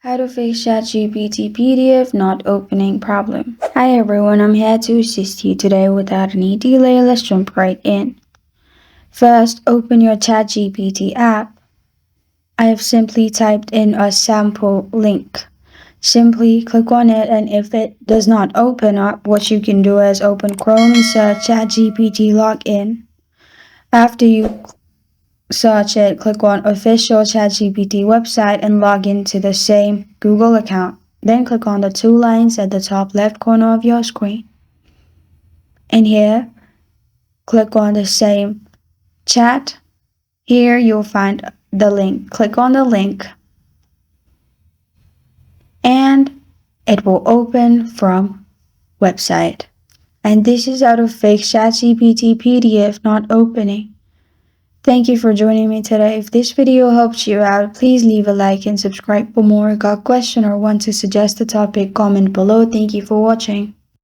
How to fix ChatGPT PDF not opening problem. Hi everyone, I'm here to assist you today without any delay. Let's jump right in. First, open your ChatGPT app. I have simply typed in a sample link. Simply click on it, and if it does not open up, what you can do is open Chrome and search ChatGPT login. After you search it, click on official ChatGPT website and log into the same Google account. Then click on the two lines at the top left corner of your screen. And here, click on the same chat. Here you'll find the link. Click on the link and it will open from website. And this is how to fix ChatGPT PDF not opening. Thank you for joining me today. If this video helped you out, please leave a like and subscribe for more. Got a question or want to suggest a topic, comment below. Thank you for watching.